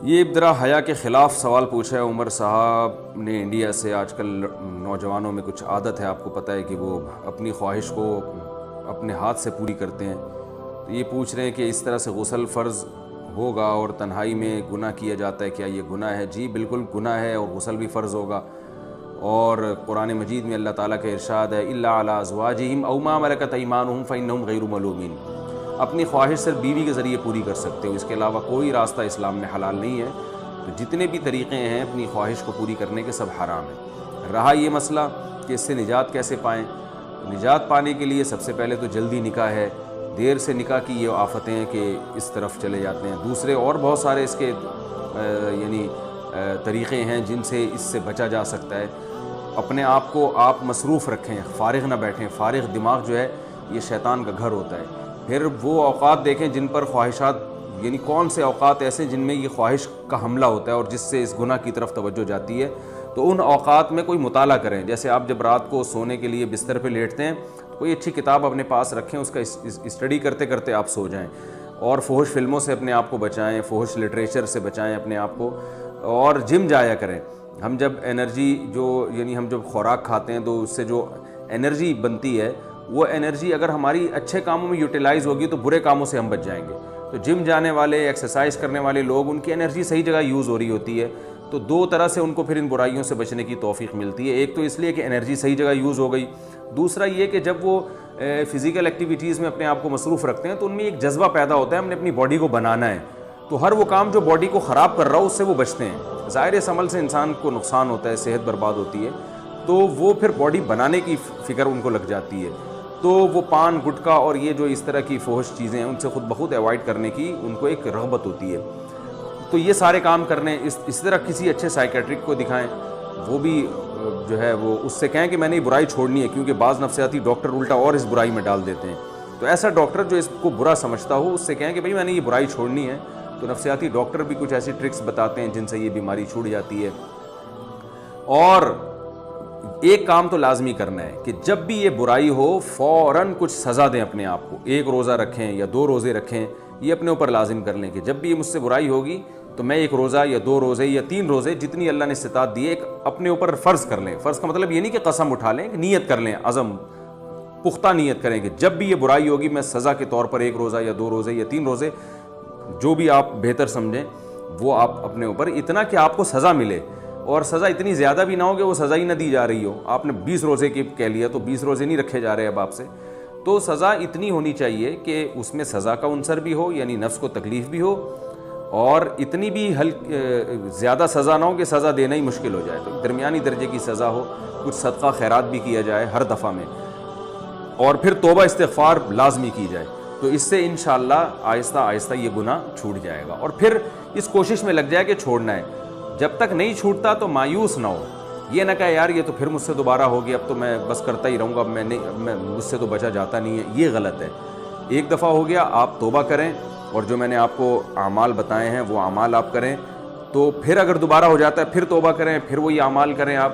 یہ ذرا حیا کے خلاف سوال پوچھا ہے عمر صاحب نے انڈیا سے۔ آج کل نوجوانوں میں کچھ عادت ہے، آپ کو پتہ ہے کہ وہ اپنی خواہش کو اپنے ہاتھ سے پوری کرتے ہیں۔ تو یہ پوچھ رہے ہیں کہ اس طرح سے غسل فرض ہوگا اور تنہائی میں گناہ کیا جاتا ہے، کیا یہ گناہ ہے؟ جی بالکل گناہ ہے، اور غسل بھی فرض ہوگا۔ اور قرآن مجید میں اللہ تعالیٰ کا ارشاد ہے الا علی ازواجہم او ما ملکت ایمانہم فانہم غیر ملومین۔ اپنی خواہش صرف بیوی کے ذریعے پوری کر سکتے ہو، اس کے علاوہ کوئی راستہ اسلام میں حلال نہیں ہے۔ تو جتنے بھی طریقے ہیں اپنی خواہش کو پوری کرنے کے، سب حرام ہیں۔ رہا یہ مسئلہ کہ اس سے نجات کیسے پائیں، نجات پانے کے لیے سب سے پہلے تو جلدی نکاح ہے۔ دیر سے نکاح کی یہ آفتیں ہیں کہ اس طرف چلے جاتے ہیں۔ دوسرے اور بہت سارے اس کے طریقے ہیں جن سے اس سے بچا جا سکتا ہے۔ اپنے آپ کو آپ مصروف رکھیں، فارغ نہ بیٹھیں۔ فارغ دماغ جو ہے یہ شیطان کا گھر ہوتا ہے۔ پھر وہ اوقات دیکھیں جن پر خواہشات، یعنی کون سے اوقات ایسے جن میں یہ خواہش کا حملہ ہوتا ہے اور جس سے اس گناہ کی طرف توجہ جاتی ہے، تو ان اوقات میں کوئی مطالعہ کریں۔ جیسے آپ جب رات کو سونے کے لیے بستر پہ لیٹتے ہیں، کوئی اچھی کتاب اپنے پاس رکھیں، اس کا اسٹڈی کرتے کرتے آپ سو جائیں۔ اور فحش فلموں سے اپنے آپ کو بچائیں، فحش لٹریچر سے بچائیں اپنے آپ کو، اور جم جایا کریں۔ ہم جب انرجی ہم جب خوراک کھاتے ہیں تو اس سے جو انرجی بنتی ہے، وہ انرجی اگر ہماری اچھے کاموں میں یوٹیلائز ہوگی تو برے کاموں سے ہم بچ جائیں گے۔ تو جم جانے والے، ایکسرسائز کرنے والے لوگ، ان کی انرجی صحیح جگہ یوز ہو رہی ہوتی ہے، تو دو طرح سے ان کو پھر ان برائیوں سے بچنے کی توفیق ملتی ہے۔ ایک تو اس لیے کہ انرجی صحیح جگہ یوز ہو گئی، دوسرا یہ کہ جب وہ فزیکل ایکٹیویٹیز میں اپنے آپ کو مصروف رکھتے ہیں تو ان میں ایک جذبہ پیدا ہوتا ہے، ہم نے اپنی باڈی کو بنانا ہے، تو ہر وہ کام جو باڈی کو خراب کر رہا ہو اس سے وہ بچتے ہیں۔ ظاہر اس عمل سے انسان کو نقصان ہوتا ہے، صحت برباد ہوتی ہے، تو وہ پھر باڈی بنانے کی فکر ان کو لگ جاتی ہے۔ تو وہ پان گٹکا اور یہ جو اس طرح کی فحش چیزیں ہیں ان سے خود بخود ایوائڈ کرنے کی ان کو ایک رغبت ہوتی ہے۔ تو یہ سارے کام کرنے، اس طرح کسی اچھے سائیکیٹرک کو دکھائیں، وہ بھی جو ہے وہ اس سے کہیں کہ میں نے یہ برائی چھوڑنی ہے، کیونکہ بعض نفسیاتی ڈاکٹر الٹا اور اس برائی میں ڈال دیتے ہیں۔ تو ایسا ڈاکٹر جو اس کو برا سمجھتا ہو، اس سے کہیں کہ بھئی میں نے یہ برائی چھوڑنی ہے۔ تو نفسیاتی ڈاکٹر بھی کچھ ایسی ٹرکس بتاتے ہیں جن سے یہ بیماری چھوٹ جاتی ہے۔ اور ایک کام تو لازمی کرنا ہے کہ جب بھی یہ برائی ہو فوراً کچھ سزا دیں اپنے آپ کو۔ ایک روزہ رکھیں یا 2 روزے رکھیں، یہ اپنے اوپر لازم کر لیں کہ جب بھی یہ مجھ سے برائی ہوگی تو میں 1 روزہ یا 2 روزے یا 3 روزے، جتنی اللہ نے استطاعت دی ہے، ایک اپنے اوپر فرض کر لیں۔ فرض کا مطلب یہ نہیں کہ قسم اٹھا لیں، کہ نیت کر لیں، عزم، پختہ نیت کریں کہ جب بھی یہ برائی ہوگی میں سزا کے طور پر 1 روزہ یا 2 روزے یا 3 روزے، جو بھی آپ بہتر سمجھیں وہ آپ اپنے اوپر، اتنا کہ آپ کو سزا ملے، اور سزا اتنی زیادہ بھی نہ ہو کہ وہ سزا ہی نہ دی جا رہی ہو۔ آپ نے 20 روزے کی کہہ لیا تو 20 روزے نہیں رکھے جا رہے اب آپ سے، تو سزا اتنی ہونی چاہیے کہ اس میں سزا کا عنصر بھی ہو، یعنی نفس کو تکلیف بھی ہو، اور اتنی بھی زیادہ سزا نہ ہو کہ سزا دینا ہی مشکل ہو جائے۔ تو درمیانی درجے کی سزا ہو، کچھ صدقہ خیرات بھی کیا جائے ہر دفعہ میں، اور پھر توبہ استغفار لازمی کی جائے۔ تو اس سے انشاءاللہ آہستہ آہستہ یہ گناہ چھوٹ جائے گا، اور پھر اس کوشش میں لگ جائے کہ چھوڑنا ہے۔ جب تک نہیں چھوٹتا تو مایوس نہ ہو، یہ نہ کہے یار یہ تو پھر مجھ سے دوبارہ ہوگی، اب تو میں بس کرتا ہی رہوں گا، مجھ سے تو بچا جاتا نہیں ہے۔ یہ غلط ہے۔ ایک دفعہ ہو گیا، آپ توبہ کریں، اور جو میں نے آپ کو اعمال بتائے ہیں وہ اعمال آپ کریں۔ تو پھر اگر دوبارہ ہو جاتا ہے پھر توبہ کریں، پھر وہی اعمال کریں آپ،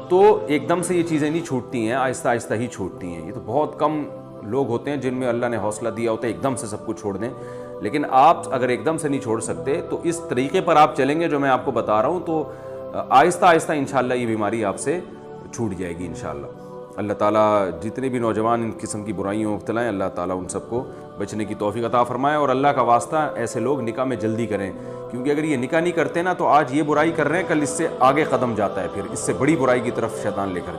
تو ایک دم سے یہ چیزیں نہیں چھوٹتی ہیں، آہستہ آہستہ ہی چھوٹتی ہیں۔ یہ تو بہت کم لوگ ہوتے ہیں جن میں اللہ نے حوصلہ دیا ہوتا ہے ایک دم سے سب کچھ چھوڑ دیں، لیکن آپ اگر ایک دم سے نہیں چھوڑ سکتے تو اس طریقے پر آپ چلیں گے جو میں آپ کو بتا رہا ہوں، تو آہستہ آہستہ انشاءاللہ یہ بیماری آپ سے چھوٹ جائے گی انشاءاللہ۔ اللہ تعالیٰ جتنے بھی نوجوان ان قسم کی برائیوں میں مبتلا ہیں، اللہ تعالیٰ ان سب کو بچنے کی توفیق عطا فرمائے، اور اللہ کا واسطہ ایسے لوگ نکاح میں جلدی کریں، کیونکہ اگر یہ نکاح نہیں کرتے نا تو آج یہ برائی کر رہے ہیں، کل اس سے آگے قدم جاتا ہے، پھر اس سے بڑی برائی کی طرف شیطان لے کر جاتا ہے۔